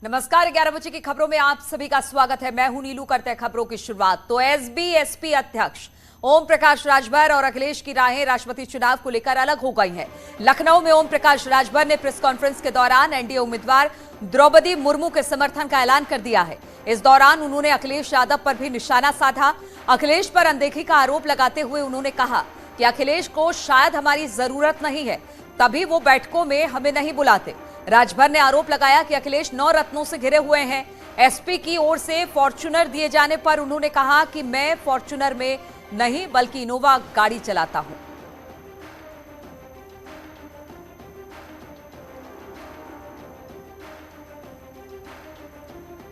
नमस्कार, 11 बजे की खबरों में आप सभी का स्वागत है। मैं हूं नीलू। करते हैं खबरों की शुरुआत। तो एसबी-एसपी अध्यक्ष ओम प्रकाश राजभर और अखिलेश की राहें राष्ट्रपति चुनाव को लेकर अलग हो गई हैं। लखनऊ में ओम प्रकाश राजभर ने प्रेस कॉन्फ्रेंस के दौरान एनडीए उम्मीदवार द्रौपदी मुर्मू के समर्थन का ऐलान कर दिया है। इस दौरान उन्होंने अखिलेश यादव पर भी निशाना साधा। अखिलेश पर अनदेखी का आरोप लगाते हुए उन्होंने कहा कि अखिलेश को शायद हमारी जरूरत नहीं है, तभी वो बैठकों में हमें नहीं बुलाते। राजभर ने आरोप लगाया कि अखिलेश 9 रत्नों से घिरे हुए हैं। एसपी की ओर से फॉर्च्यूनर दिए जाने पर उन्होंने कहा कि मैं फॉर्च्यूनर में नहीं बल्कि इनोवा गाड़ी चलाता हूं।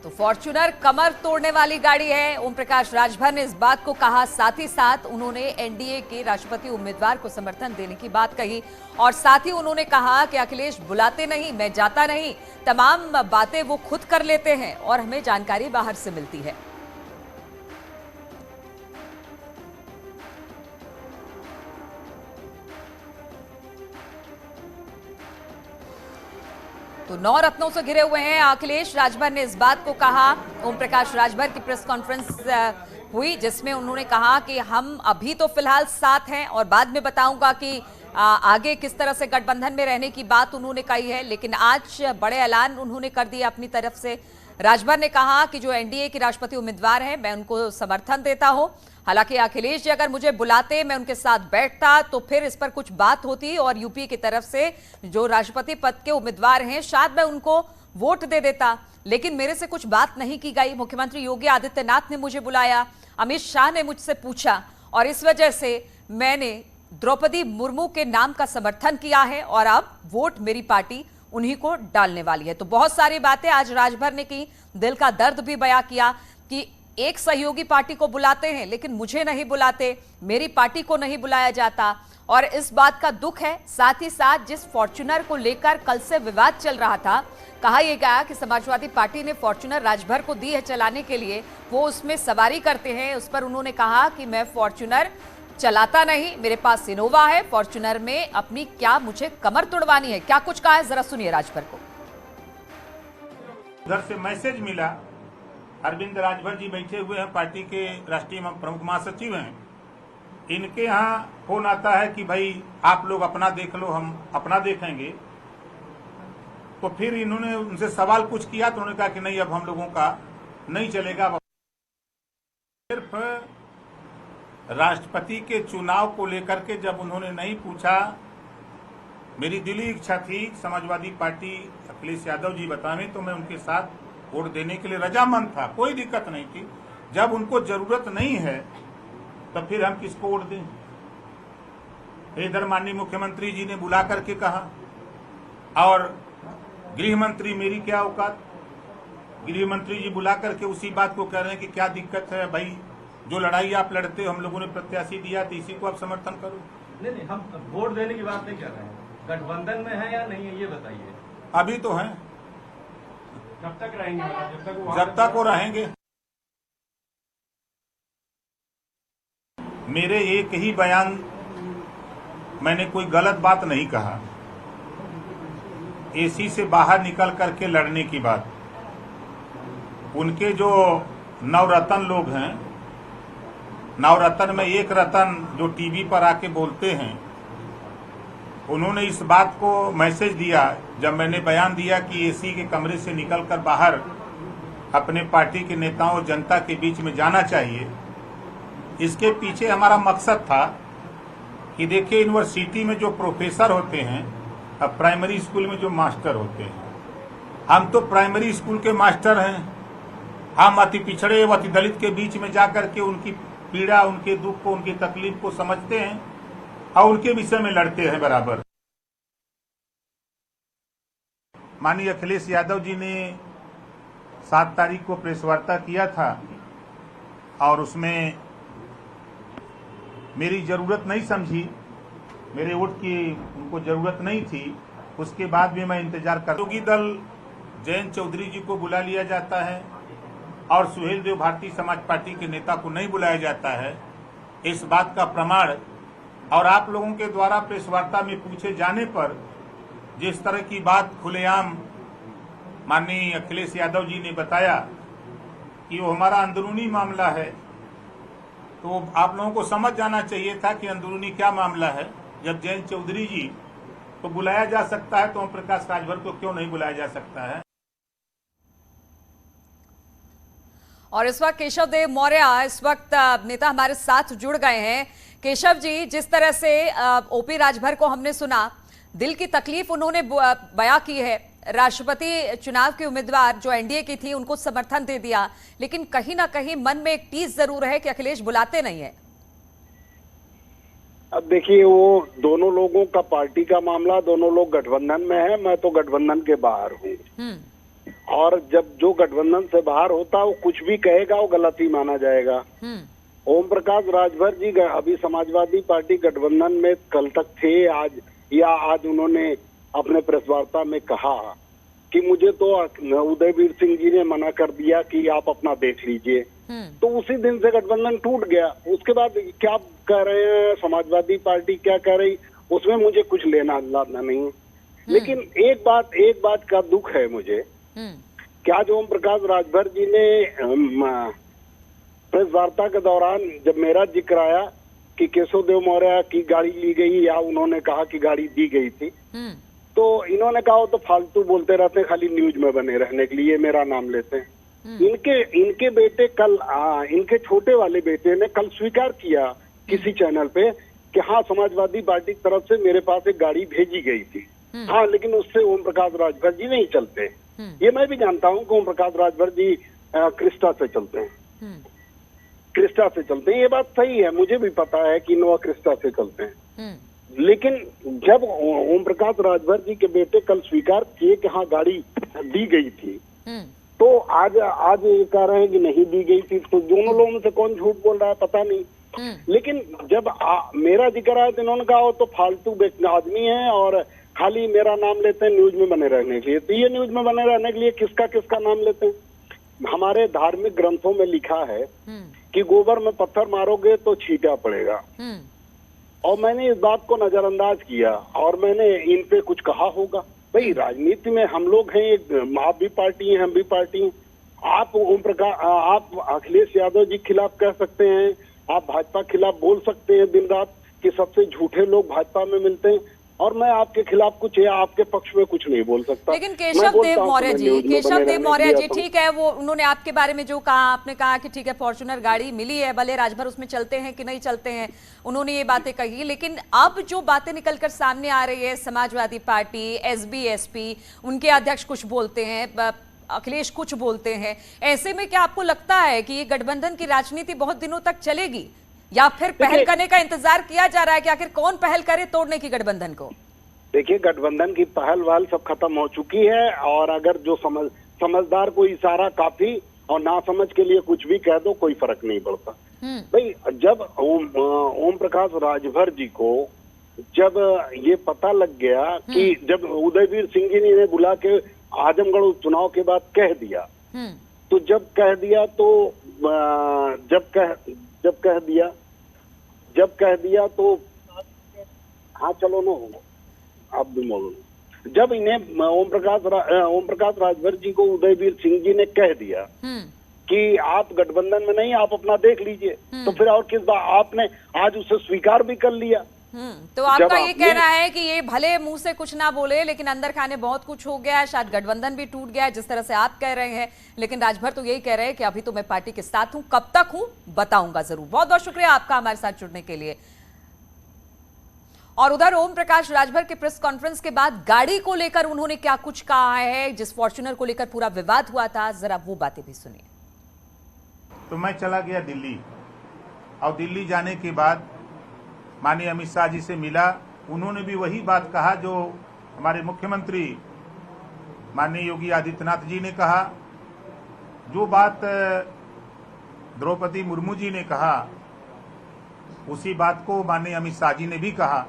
तो फॉर्च्यूनर कमर तोड़ने वाली गाड़ी है। ओम प्रकाश राजभर ने इस बात को कहा। साथ ही साथ उन्होंने एनडीए के राष्ट्रपति उम्मीदवार को समर्थन देने की बात कही और साथ ही उन्होंने कहा कि अखिलेश बुलाते नहीं, मैं जाता नहीं, तमाम बातें वो खुद कर लेते हैं और हमें जानकारी बाहर से मिलती है। तो 9 रत्नों से घिरे हुए हैं अखिलेश। राजभर ने इस बात को कहा। ओम प्रकाश राजभर की प्रेस कॉन्फ्रेंस हुई जिसमें उन्होंने कहा कि हम अभी तो फिलहाल साथ हैं और बाद में बताऊंगा कि आगे किस तरह से गठबंधन में रहने की बात उन्होंने कही है, लेकिन आज बड़े ऐलान उन्होंने कर दिया अपनी तरफ से। राजभर ने कहा कि जो एनडीए के राष्ट्रपति उम्मीदवार हैं, मैं उनको समर्थन देता हूं। हालांकि अखिलेश जी अगर मुझे बुलाते, मैं उनके साथ बैठता तो फिर इस पर कुछ बात होती और यूपी की तरफ से जो राष्ट्रपति पद के उम्मीदवार हैं शायद मैं उनको वोट दे देता, लेकिन मेरे से कुछ बात नहीं की गई। मुख्यमंत्री योगी आदित्यनाथ ने मुझे बुलाया, अमित शाह ने मुझसे पूछा और इस वजह से मैंने द्रौपदी मुर्मू के नाम का समर्थन किया है और अब वोट मेरी पार्टी उन्हीं को डालने वाली है। तो बहुत सारी बातें आज राजभर ने की। दिल का दर्द भी बयां किया कि एक सहयोगी पार्टी को बुलाते हैं लेकिन मुझे नहीं बुलाते, मेरी पार्टी को नहीं बुलाया जाता और इस बात का दुख है। साथ ही साथ जिस फॉर्च्यूनर को लेकर कल से विवाद चल रहा था, कहा यह गया कि समाजवादी पार्टी ने फॉर्च्यूनर राजभर को दी है चलाने के लिए, वो उसमें सवारी करते हैं। उस पर उन्होंने कहा कि मैं फॉर्च्यूनर चलाता नहीं, मेरे पास इनोवा है, फॉर्च्यूनर में अपनी क्या मुझे कमर तुड़वानी है। क्या कुछ कहा है, जरा सुनिए राजभर को। उधर से मैसेज मिला, अरविंद राजभर जी बैठे हुए हैं, पार्टी के राष्ट्रीय प्रमुख महासचिव हैं, इनके यहाँ फोन आता है कि भाई आप लोग अपना देख लो, हम अपना देखेंगे। तो फिर इन्होंने उनसे सवाल कुछ किया तो उन्होंने कहा कि नहीं, अब हम लोगों का नहीं चलेगा। सिर्फ राष्ट्रपति के चुनाव को लेकर के जब उन्होंने नहीं पूछा, मेरी दिली इच्छा थी समाजवादी पार्टी अखिलेश यादव जी बतावें तो मैं उनके साथ वोट देने के लिए रजामंद था, कोई दिक्कत नहीं थी। जब उनको जरूरत नहीं है तो फिर हम किसको वोट दें। इधर माननीय मुख्यमंत्री जी ने बुला करके कहा और गृह मंत्री, मेरी क्या औकात, गृह मंत्री जी बुला करके उसी बात को कह रहे हैं कि क्या दिक्कत है भाई, जो लड़ाई आप लड़ते हो, हम लोगों ने प्रत्याशी दिया तो इसी को आप समर्थन करो। नहीं, हम वोट देने की बात नहीं कर रहे हैं। गठबंधन में है या नहीं है ये बताइए। अभी तो है। कब तक रहेंगे? जब तक वो रहेंगे। मेरे एक ही बयान, मैंने कोई गलत बात नहीं कहा। एसी से बाहर निकल करके लड़ने की बात, उनके जो नवरत्न लोग हैं, नवरत्न में एक रतन जो टीवी पर आके बोलते हैं, उन्होंने इस बात को मैसेज दिया जब मैंने बयान दिया कि एसी के कमरे से निकलकर बाहर अपने पार्टी के नेताओं और जनता के बीच में जाना चाहिए। इसके पीछे हमारा मकसद था कि देखिए, यूनिवर्सिटी में जो प्रोफेसर होते हैं, अब प्राइमरी स्कूल में जो मास्टर होते हैं, हम तो प्राइमरी स्कूल के मास्टर हैं। हम अति पिछड़े व अति दलित के बीच में जाकर के उनकी पीड़ा, उनके दुख को, उनकी तकलीफ को समझते हैं और उनके विषय में लड़ते हैं बराबर। माननीय अखिलेश यादव जी ने 7 तारीख को प्रेस वार्ता किया था और उसमें मेरी जरूरत नहीं समझी, मेरे वोट की उनको जरूरत नहीं थी। उसके बाद भी मैं इंतजार कर, योगी दल जयंत चौधरी जी को बुला लिया जाता है और सुहेल देव भारतीय समाज पार्टी के नेता को नहीं बुलाया जाता है। इस बात का प्रमाण और आप लोगों के द्वारा प्रेस वार्ता में पूछे जाने पर जिस तरह की बात खुलेआम माननीय अखिलेश यादव जी ने बताया कि वो हमारा अंदरूनी मामला है, तो आप लोगों को समझ जाना चाहिए था कि अंदरूनी क्या मामला है। जब जयंत चौधरी जी को बुलाया जा सकता है तो ओम प्रकाश राजभर को क्यों नहीं बुलाया जा सकता है। और इस वक्त केशव देव मौर्य इस वक्त नेता हमारे साथ जुड़ गए हैं। केशव जी, जिस तरह से ओपी राजभर को हमने सुना, दिल की तकलीफ उन्होंने बयां की है। राष्ट्रपति चुनाव के उम्मीदवार जो एनडीए की थी उनको समर्थन दे दिया, लेकिन कहीं ना कहीं मन में एक टीस जरूर है कि अखिलेश बुलाते नहीं है। अब देखिए, वो दोनों लोगों का पार्टी का मामला, दोनों लोग गठबंधन में है, मैं तो गठबंधन के बाहर हूँ। और जब जो गठबंधन से बाहर होता है वो कुछ भी कहेगा वो गलत ही माना जाएगा। ओम प्रकाश राजभर जी अभी समाजवादी पार्टी गठबंधन में कल तक थे, आज उन्होंने अपने प्रेस वार्ता में कहा कि मुझे तो उदयवीर सिंह जी ने मना कर दिया कि आप अपना देख लीजिए। तो उसी दिन से गठबंधन टूट गया। उसके बाद क्या कह रहे हैं समाजवादी पार्टी, क्या कह रही, उसमें मुझे कुछ लेना लाना नहीं। लेकिन एक बात का दुख है मुझे, क्या जो ओम प्रकाश राजभर जी ने प्रेस वार्ता के दौरान जब मेरा जिक्र आया कि केशव देव मौर्य की गाड़ी ली गई या उन्होंने कहा कि गाड़ी दी गई थी, तो इन्होंने कहा तो फालतू बोलते रहते हैं, खाली न्यूज में बने रहने के लिए मेरा नाम लेते हैं। इनके बेटे कल इनके छोटे वाले बेटे ने कल स्वीकार किया किसी चैनल पे कि हाँ, समाजवादी पार्टी की तरफ से मेरे पास एक गाड़ी भेजी गई थी। हाँ, लेकिन उससे ओम प्रकाश राजभर जी नहीं चलते। ये मैं भी जानता हूँ कि ओम प्रकाश राजभर जी क्रिस्टा से चलते हैं, क्रिस्टा से चलते हैं। ये बात सही है, मुझे भी पता है कि इनोवा क्रिस्टा से चलते हैं। लेकिन जब ओम प्रकाश राजभर जी के बेटे कल स्वीकार किए कि हाँ गाड़ी दी गई थी, तो आज ये कह रहे हैं कि नहीं दी गई थी। तो दोनों लोगों में से कौन झूठ बोल रहा है पता नहीं। लेकिन जब मेरा जिक्र आया तो इन्होंने कहा वो तो फालतू आदमी है और खाली मेरा नाम लेते हैं न्यूज में बने रहने के लिए। तो ये न्यूज में बने रहने के लिए किसका नाम लेते हैं? हमारे धार्मिक ग्रंथों में लिखा है कि गोबर में पत्थर मारोगे तो छींटा पड़ेगा। और मैंने इस बात को नजरअंदाज किया और मैंने इन पे कुछ कहा होगा। भाई, राजनीति में हम लोग हैं, आप भी पार्टी हैं, हम भी पार्टी हैं। आप अखिलेश यादव जी खिलाफ कह सकते हैं, आप भाजपा खिलाफ बोल सकते हैं दिन रात कि सबसे झूठे लोग भाजपा में मिलते हैं, और मैं आपके खिलाफ कुछ या आपके पक्ष में कुछ नहीं बोल सकता। लेकिन केशव देव मौर्य जी, ठीक है, वो उन्होंने आपके बारे में जो कहा, आपने कहा कि ठीक है फॉर्च्यूनर गाड़ी मिली है, भले राजभर उसमें चलते हैं कि नहीं चलते हैं, उन्होंने ये बातें कही। लेकिन अब जो बातें निकलकर सामने आ रही है, समाजवादी पार्टी, एसबी एसपी, उनके अध्यक्ष कुछ बोलते हैं, अखिलेश कुछ बोलते हैं, ऐसे में क्या आपको लगता है कि ये गठबंधन की राजनीति बहुत दिनों तक चलेगी, या फिर पहल करने का इंतजार किया जा रहा है कि आखिर कौन पहल करे तोड़ने की गठबंधन को? देखिए, गठबंधन की पहल वाल सब खत्म हो चुकी है, और अगर जो समझदार को इशारा काफी और ना समझ के लिए कुछ भी कह दो, कोई फर्क नहीं पड़ता। भाई, जब ओम प्रकाश राजभर जी को जब ये पता लग गया कि जब उदयवीर सिंह जी ने बुला के आजमगढ़ चुनाव के बाद कह दिया, तो जब कह दिया तो हाँ चलो ना, आप भी बोलो। जब इन्हें ओम प्रकाश राजभर जी को उदयवीर सिंह जी ने कह दिया कि आप गठबंधन में नहीं, आप अपना देख लीजिए, तो फिर और किस बात, आपने आज उसे स्वीकार भी कर लिया। तो आपका ये कहना है कि ये भले मुंह से कुछ ना बोले, लेकिन अंदर खाने बहुत कुछ हो गया है, शायद गठबंधन भी टूट गया है जिस तरह से आप कह रहे हैं, लेकिन राजभर तो यही कह रहे हैं कि अभी तो मैं पार्टी के साथ हूं, कब तक हूं बताऊंगा जरूर। बहुत बहुत शुक्रिया आपका हमारे साथ जुड़ने के लिए। और उधर ओम प्रकाश राजभर के प्रेस कॉन्फ्रेंस के बाद गाड़ी को लेकर उन्होंने क्या कुछ कहा है, जिस फॉर्च्यूनर को लेकर पूरा विवाद हुआ था, जरा वो बातें भी सुनिए। तो मैं चला गया दिल्ली, और दिल्ली जाने के बाद माननीय अमित शाह जी से मिला। उन्होंने भी वही बात कहा जो हमारे मुख्यमंत्री माननीय योगी आदित्यनाथ जी ने कहा, जो बात द्रौपदी मुर्मू जी ने कहा, उसी बात को माननीय अमित शाह जी ने भी कहा।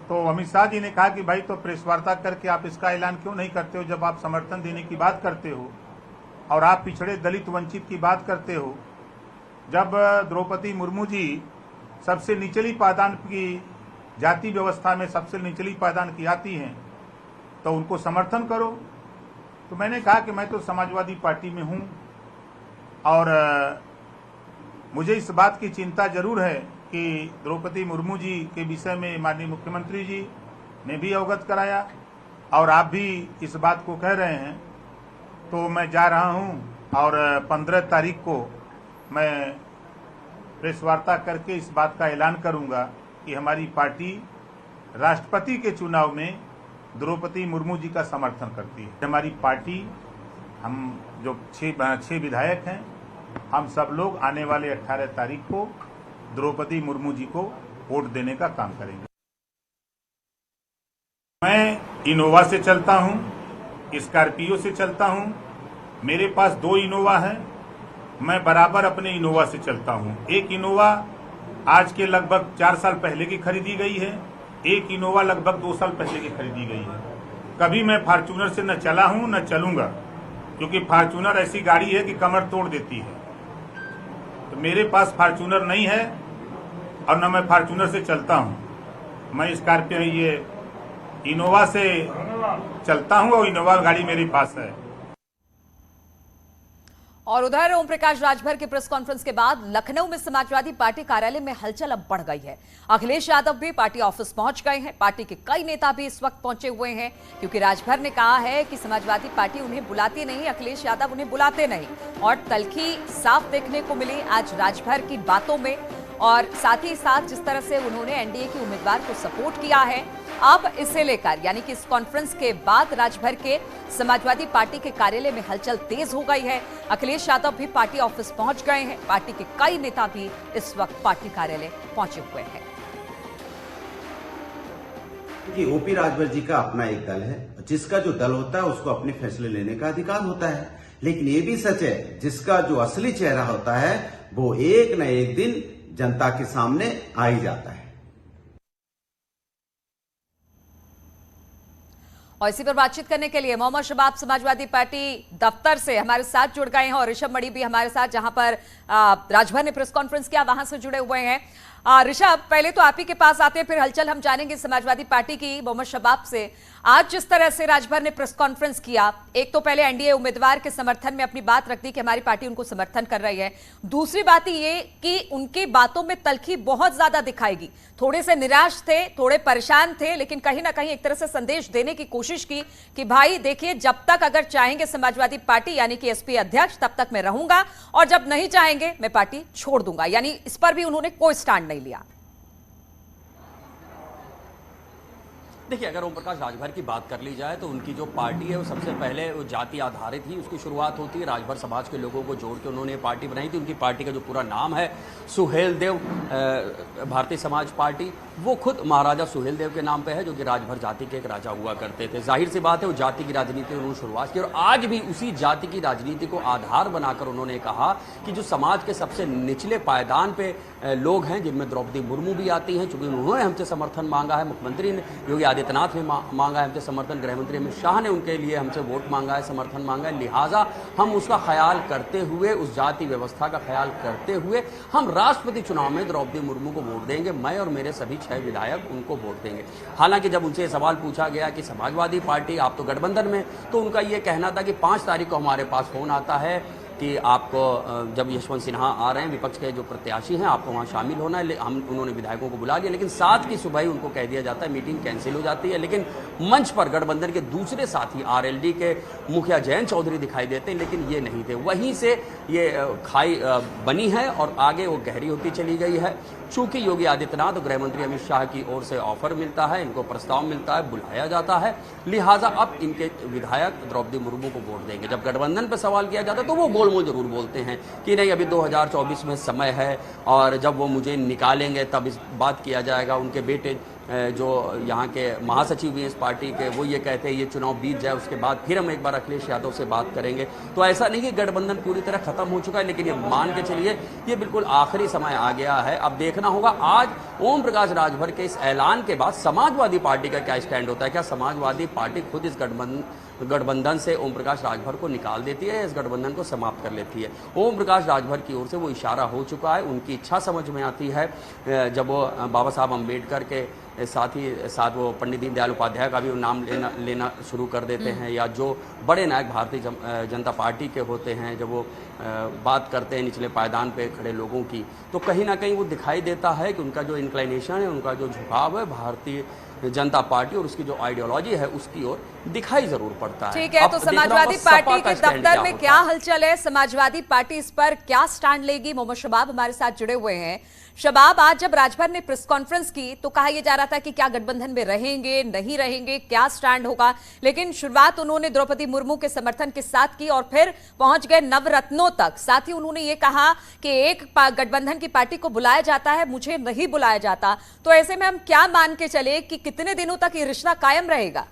तो अमित शाह जी ने कहा कि भाई, तो प्रेस वार्ता करके आप इसका ऐलान क्यों नहीं करते हो, जब आप समर्थन देने की बात करते हो और आप पिछड़े दलित वंचित की बात करते हो। जब द्रौपदी मुर्मू जी सबसे निचली पायदान की जाति व्यवस्था में सबसे निचली पायदान की आती हैं, तो उनको समर्थन करो। तो मैंने कहा कि मैं तो समाजवादी पार्टी में हूं और मुझे इस बात की चिंता जरूर है कि द्रौपदी मुर्मू जी के विषय में माननीय मुख्यमंत्री जी ने भी अवगत कराया और आप भी इस बात को कह रहे हैं। तो मैं जा रहा हूं और 15 तारीख को मैं प्रेस वार्ता करके इस बात का ऐलान करूंगा कि हमारी पार्टी राष्ट्रपति के चुनाव में द्रौपदी मुर्मू जी का समर्थन करती है। हमारी पार्टी, हम जो 6 विधायक हैं, हम सब लोग आने वाले 18 तारीख को द्रौपदी मुर्मू जी को वोट देने का काम करेंगे। मैं इनोवा से चलता हूं, स्कॉर्पियो से चलता हूं, मेरे पास 2 इनोवा हैं। मैं बराबर अपने इनोवा से चलता हूं। एक इनोवा आज के लगभग 4 साल पहले की खरीदी गई है, एक इनोवा लगभग 2 साल पहले की खरीदी गई है। कभी मैं फॉर्च्यूनर से न चला हूं न चलूंगा, क्योंकि फॉर्च्यूनर ऐसी गाड़ी है कि कमर तोड़ देती है। तो मेरे पास फॉर्च्यूनर नहीं है और न मैं फॉर्च्यूनर से चलता हूं। मैं स्कॉर्पियो, ये इनोवा से चलता हूं और इनोवा गाड़ी मेरे पास है। और उधर ओम प्रकाश राजभर के प्रेस कॉन्फ्रेंस के बाद लखनऊ में समाजवादी पार्टी कार्यालय में हलचल अब बढ़ गई है। अखिलेश यादव भी पार्टी ऑफिस पहुंच गए हैं। पार्टी के कई नेता भी इस वक्त पहुंचे हुए हैं, क्योंकि राजभर ने कहा है कि समाजवादी पार्टी उन्हें बुलाती नहीं, अखिलेश यादव उन्हें बुलाते नहीं। और तल्खी साफ देखने को मिली आज राजभर की बातों में, और साथ ही साथ जिस तरह से उन्होंने एनडीए के उम्मीदवार को सपोर्ट किया है। अब इसे लेकर, यानी कि इस कॉन्फ्रेंस के बाद राजभर के समाजवादी पार्टी के कार्यालय में हलचल तेज हो गई है। अखिलेश यादव भी पार्टी ऑफिस पहुंच गए हैं। पार्टी के कई नेता भी इस वक्त पार्टी कार्यालय पहुंचे हुए हैं। कि ओपी राजभर जी का अपना एक दल है, जिसका जो दल होता है उसको अपने फैसले लेने का अधिकार होता है। लेकिन ये भी सच है, जिसका जो असली चेहरा होता है वो एक न एक दिन जनता के सामने आ ही जाता है। और इसी पर बातचीत करने के लिए मोहम्मद शबाब समाजवादी पार्टी दफ्तर से हमारे साथ जुड़ गए हैं, और ऋषभ मणि भी हमारे साथ, जहां पर राजभर ने प्रेस कॉन्फ्रेंस किया, वहां से जुड़े हुए हैं। ऋषभ, पहले तो आप ही के पास आते हैं, फिर हलचल हम जानेंगे समाजवादी पार्टी की मोहम्मद शबाब से। आज जिस तरह से राजभर ने प्रेस कॉन्फ्रेंस किया, एक तो पहले एनडीए उम्मीदवार के समर्थन में अपनी बात रख दी कि हमारी पार्टी उनको समर्थन कर रही है। दूसरी बात ये कि उनकी बातों में तल्खी बहुत ज्यादा दिखाएगी। थोड़े से निराश थे, थोड़े परेशान थे, लेकिन कहीं ना कहीं एक तरह से संदेश देने की कोशिश की कि भाई देखिए, जब तक अगर चाहेंगे समाजवादी पार्टी यानी कि एसपी अध्यक्ष, तब तक मैं रहूंगा, और जब नहीं चाहेंगे मैं पार्टी छोड़ दूंगा। यानी इस पर भी उन्होंने कोई स्टैंड नहीं लिया। देखिए, अगर ओम प्रकाश राजभर की बात कर ली जाए तो उनकी जो पार्टी है वो सबसे पहले वो जाति आधारित ही उसकी शुरुआत होती है। राजभर समाज के लोगों को जोड़ के उन्होंने पार्टी बनाई थी। उनकी पार्टी का जो पूरा नाम है सुहेलदेव भारतीय समाज पार्टी, वो खुद महाराजा सुहेलदेव के नाम पे है, जो कि राजभर जाति के एक राजा हुआ करते थे। जाहिर सी बात है, वो जाति की राजनीति उन्होंने शुरुआत की, और आज भी उसी जाति की राजनीति को आधार बनाकर उन्होंने कहा कि जो समाज के सबसे निचले पायदान पे लोग हैं, जिनमें द्रौपदी मुर्मू भी आती हैं, चूंकि उन्होंने हमसे समर्थन मांगा है, मुख्यमंत्री ने योगी आदित्यनाथ ने मांगा है हमसे समर्थन, गृहमंत्री अमित शाह ने उनके लिए हमसे वोट मांगा है, समर्थन मांगा है, लिहाजा हम उसका ख्याल करते हुए, उस जाति व्यवस्था का ख्याल करते हुए हम राष्ट्रपति चुनाव में द्रौपदी मुर्मू को वोट देंगे। मैं और मेरे सभी 6 विधायक उनको वोट देंगे। हालांकि जब उनसे सवाल पूछा गया कि समाजवादी पार्टी, आप तो गठबंधन में, तो उनका यह कहना था कि 5 तारीख को हमारे पास फोन आता है कि आपको, जब यशवंत सिन्हा आ रहे हैं, विपक्ष के जो प्रत्याशी हैं, आपको वहां शामिल होना है। उन्होंने विधायकों को बुला लिया, लेकिन 7 की सुबह ही उनको कह दिया जाता है मीटिंग कैंसिल हो जाती है। लेकिन मंच पर गठबंधन के दूसरे साथी आरएलडी के मुखिया जयंत चौधरी दिखाई देते हैं, लेकिन ये नहीं थे। वहीं से ये खाई बनी है और आगे वो गहरी होती चली गई है। चूंकि योगी आदित्यनाथ और गृहमंत्री अमित शाह की ओर से ऑफर मिलता है, इनको प्रस्ताव मिलता है, बुलाया जाता है, लिहाजा अब इनके विधायक द्रौपदी मुर्मू को वोट देंगे। जब गठबंधन पर सवाल किया जाता है तो वो गोलमोल जरूर बोलते हैं कि नहीं, अभी 2024 में समय है, और जब वो मुझे निकालेंगे तब इस बात किया जाएगा। उनके बेटे जो यहाँ के महासचिव भी हैं इस पार्टी के, वो ये कहते हैं ये चुनाव बीत जाए, उसके बाद फिर हम एक बार अखिलेश यादव से बात करेंगे। तो ऐसा नहीं कि गठबंधन पूरी तरह खत्म हो चुका है, लेकिन ये मान के चलिए ये बिल्कुल आखिरी समय आ गया है। अब देखना होगा आज ओम प्रकाश राजभर के इस ऐलान के बाद समाजवादी पार्टी का क्या स्टैंड होता है। क्या समाजवादी पार्टी खुद इस गठबंधन से ओम प्रकाश राजभर को निकाल देती है, इस गठबंधन को समाप्त कर लेती है? ओम प्रकाश राजभर की ओर से वो इशारा हो चुका है, उनकी इच्छा समझ में आती है। जब वो बाबा साहब अम्बेडकर के साथ ही साथ वो पंडित दीनदयाल उपाध्याय का भी वो नाम लेना शुरू कर देते हैं, या जो बड़े नायक भारतीय जनता पार्टी के होते हैं जब वो बात करते हैं निचले पायदान पे खड़े लोगों की, तो कहीं ना कहीं वो दिखाई देता है कि उनका जो इंक्लिनेशन है, उनका जो झुकाव है भारतीय जनता पार्टी और उसकी जो आइडियोलॉजी है उसकी ओर दिखाई जरूर पड़ता है। ठीक है, तो समाजवादी पार्टी के दफ्तर में क्या हलचल है, समाजवादी पार्टी इस पर क्या स्टैंड लेगी? मोहम्मद शबाब हमारे साथ जुड़े हुए हैं। शबाब, आज जब राजभर ने प्रेस कॉन्फ्रेंस की तो कहा यह जा रहा था कि क्या गठबंधन में रहेंगे नहीं रहेंगे, क्या स्टैंड होगा, लेकिन शुरुआत उन्होंने द्रौपदी मुर्मू के समर्थन के साथ की और फिर पहुंच गए नवरत्नों तक। साथ ही उन्होंने ये कहा कि एक गठबंधन की पार्टी को बुलाया जाता है, मुझे नहीं बुलाया जाता। तो ऐसे में हम क्या मान के चले कि कितने दिनों तक ये रिश्ता कायम रहेगा?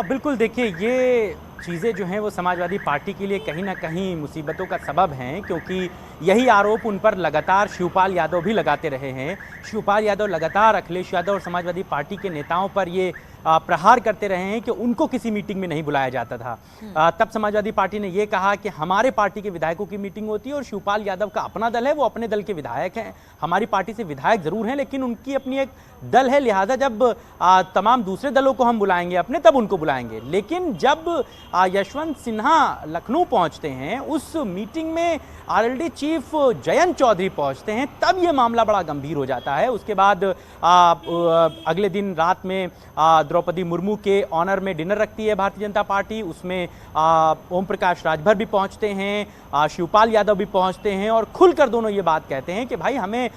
बिल्कुल, देखिए ये चीज़ें जो हैं वो समाजवादी पार्टी के लिए कहीं ना कहीं मुसीबतों का सबब हैं, क्योंकि यही आरोप उन पर लगातार शिवपाल यादव भी लगाते रहे हैं। शिवपाल यादव लगातार अखिलेश यादव और समाजवादी पार्टी के नेताओं पर ये प्रहार करते रहे हैं कि उनको किसी मीटिंग में नहीं बुलाया जाता था। तब समाजवादी पार्टी ने ये कहा कि हमारे पार्टी के विधायकों की मीटिंग होती है और शिवपाल यादव का अपना दल है, वो अपने दल के विधायक हैं, हमारी पार्टी से विधायक जरूर हैं लेकिन उनकी अपनी एक दल है, लिहाजा जब तमाम दूसरे दलों को हम बुलाएंगे अपने तब उनको बुलाएंगे। लेकिन जब यशवंत सिन्हा लखनऊ पहुंचते हैं, उस मीटिंग में आरएलडी चीफ जयंत चौधरी पहुंचते हैं, तब ये मामला बड़ा गंभीर हो जाता है। उसके बाद अगले दिन रात में द्रौपदी मुर्मू के ऑनर में डिनर रखती है भारतीय जनता पार्टी, उसमें ओम प्रकाश राजभर भी पहुंचते हैं, शिवपाल यादव भी पहुंचते हैं और खुलकर दोनों ये बात कहते हैं कि भाई हमें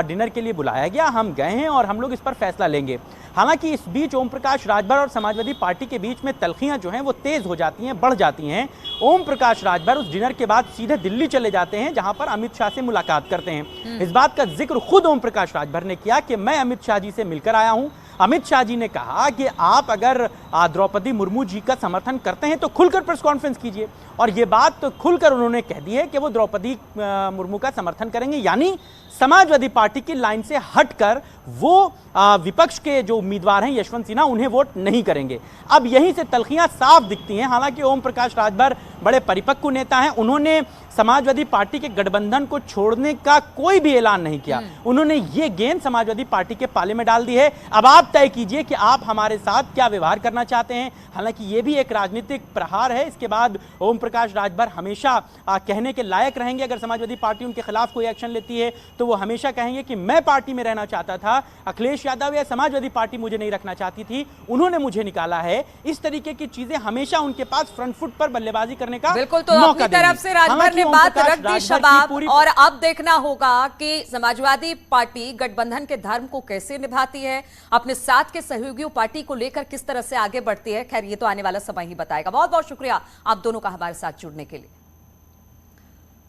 डिनर के लिए बुलाया गया, हम गए हैं और हम लोग इस पर फैसला लेंगे। हालांकि इस बीच ओम प्रकाश राजभर और समाजवादी पार्टी के बीच में तलखियां जो हैं वो तेज हो जाती हैं, बढ़ जाती हैं। ओम प्रकाश राजभर उस डिनर के बाद सीधे दिल्ली चले जाते हैं जहां पर अमित शाह से मुलाकात करते हैं। इस बात का जिक्र खुद ओम प्रकाश राजभर ने किया कि मैं अमित शाह जी से मिलकर आया हूं। अमित शाह जी ने कहा कि आप अगर द्रौपदी मुर्मू जी का समर्थन करते हैं तो खुलकर प्रेस कॉन्फ्रेंस कीजिए, और ये बात तो खुलकर उन्होंने कह दी है कि वो द्रौपदी मुर्मू का समर्थन करेंगे, यानी समाजवादी पार्टी की लाइन से हटकर वो विपक्ष के जो उम्मीदवार हैं यशवंत सिन्हा उन्हें वोट नहीं करेंगे। अब यहीं से तलखियां साफ दिखती हैं। हालांकि ओम प्रकाश राजभर बड़े परिपक्व नेता हैं, उन्होंने समाजवादी पार्टी के गठबंधन को छोड़ने का कोई भी ऐलान नहीं किया। उन्होंने ये गेंद समाजवादी पार्टी के पाले में डाल दी है, अब आप तय कीजिए कि आप हमारे साथ क्या व्यवहार करना चाहते हैं। हालांकि ये भी एक राजनीतिक प्रहार है। इसके बाद ओम प्रकाश राजभर हमेशा कहने के लायक रहेंगे। अगर समाजवादी पार्टी उनके खिलाफ कोई एक्शन लेती है तो वो हमेशा कहेंगे कि मैं पार्टी में रहना चाहता था, अखिलेश यादव या समाजवादी पार्टी मुझे नहीं रखना चाहती थी, उन्होंने मुझे निकाला है। इस तरीके की चीजें हमेशा उनके पास फ्रंट फुट पर बल्लेबाजी करने का बिल्कुल, तो अपनी तरफ से राजभर ने बात रख दी शबाब, और अब देखना होगा कि समाजवादी पार्टी गठबंधन के धर्म को कैसे निभाती है, अपने साथ के सहयोगियों पार्टी को लेकर किस तरह से आगे बढ़ती है। खैर ये तो आने वाला समय ही बताएगा। बहुत बहुत शुक्रिया आप दोनों का हमारे साथ जुड़ने के लिए।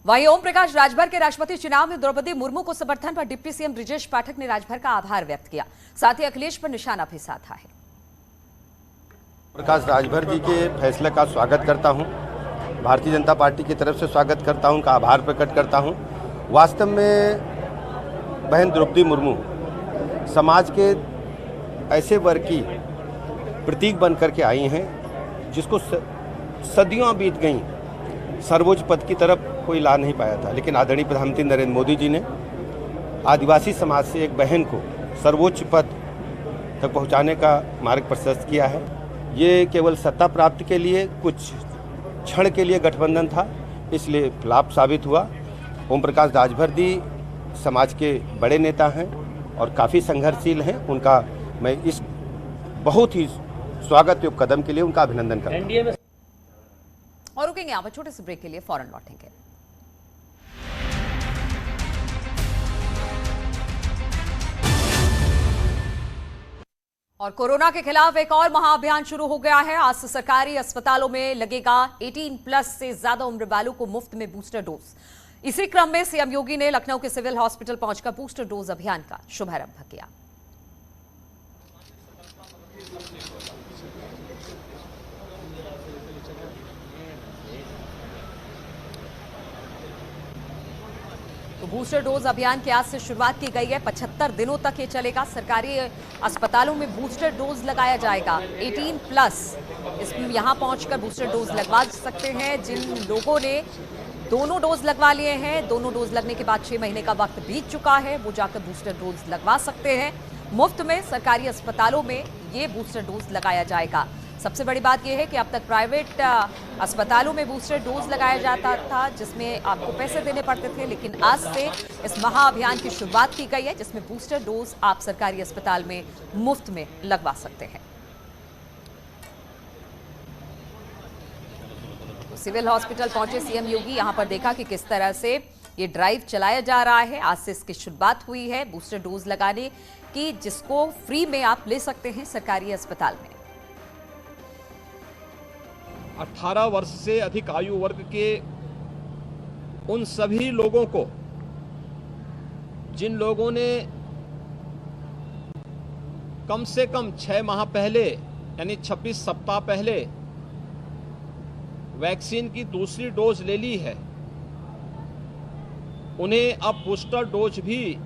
वहीं ओम प्रकाश राजभर के राष्ट्रपति चुनाव में द्रौपदी मुर्मू को समर्थन पर डिप्टी सीएम ब्रिजेश पाठक ने राजभर का आभार व्यक्त किया, साथ ही अखिलेश पर निशाना भी साधा है। प्रकाश राजभर जी के फैसले का स्वागत करता हूं, भारतीय जनता पार्टी की तरफ से स्वागत करता हूं, उनका आभार प्रकट करता हूं। वास्तव में बहन द्रौपदी मुर्मू समाज के ऐसे वर्ग की प्रतीक बन करके आई हैं जिसको सदियों बीत गई, सर्वोच्च पद की तरफ कोई ला नहीं पाया था, लेकिन आदरणीय प्रधानमंत्री नरेंद्र मोदी जी ने आदिवासी समाज से एक बहन को सर्वोच्च पद तक पहुंचाने का मार्ग प्रशस्त किया है। ये केवल सत्ता प्राप्ति के लिए कुछ क्षण के लिए गठबंधन था, इसलिए लाभ साबित हुआ। ओम प्रकाश राजभर जी समाज के बड़े नेता हैं और काफ़ी संघर्षशील हैं। उनका मैं इस बहुत ही स्वागत योग्य कदम के लिए उनका अभिनंदन करता हूं। और रुकेंगे यहाँ पर छोटे से ब्रेक के लिए, फौरन लौटेंगे। और कोरोना के खिलाफ एक और महाअभियान शुरू हो गया है। आज से सरकारी अस्पतालों में लगेगा 18+ से ज्यादा उम्र वालों को मुफ्त में बूस्टर डोज। इसी क्रम में सीएम योगी ने लखनऊ के सिविल हॉस्पिटल पहुंचकर बूस्टर डोज अभियान का शुभारंभ किया। तो बूस्टर डोज अभियान की आज से शुरुआत की गई है। 75 दिनों तक ये चलेगा। सरकारी अस्पतालों में बूस्टर डोज लगाया जाएगा। 18+ इसमें यहां पहुंचकर बूस्टर डोज लगवा सकते हैं जिन लोगों ने दोनों डोज लगवा लिए हैं, दोनों डोज लगने के बाद 6 महीने का वक्त बीत चुका है, वो जाकर बूस्टर डोज लगवा सकते हैं। मुफ्त में सरकारी अस्पतालों में ये बूस्टर डोज लगाया जाएगा। सबसे बड़ी बात यह है कि अब तक प्राइवेट अस्पतालों में बूस्टर डोज लगाया जाता था, जिसमें आपको पैसे देने पड़ते थे, लेकिन आज से इस महाअभियान की शुरुआत की गई है, जिसमें बूस्टर डोज आप सरकारी अस्पताल में मुफ्त में लगवा सकते हैं। तो सिविल हॉस्पिटल पहुंचे सीएम योगी, यहां पर देखा कि किस तरह से ये ड्राइव चलाया जा रहा है। आज से इसकी शुरुआत हुई है बूस्टर डोज लगाने की, जिसको फ्री में आप ले सकते हैं सरकारी अस्पताल में। 18 वर्ष से अधिक आयु वर्ग के उन सभी लोगों को जिन लोगों ने कम से कम 6 माह पहले यानी 26 सप्ताह पहले वैक्सीन की दूसरी डोज ले ली है, उन्हें अब बूस्टर डोज भी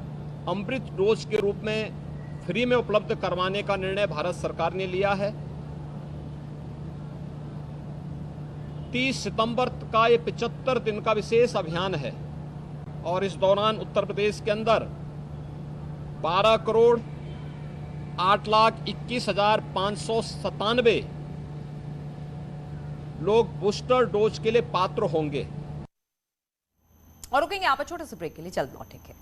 अमृत डोज के रूप में फ्री में उपलब्ध करवाने का निर्णय भारत सरकार ने लिया है। 30 सितंबर का ये 75 दिन का विशेष अभियान है और इस दौरान उत्तर प्रदेश के अंदर 12,08,21,597 लोग बूस्टर डोज के लिए पात्र होंगे। और रुकेंगे यहाँ पर छोटे से ब्रेक के लिए, जल्द लौटेंगे।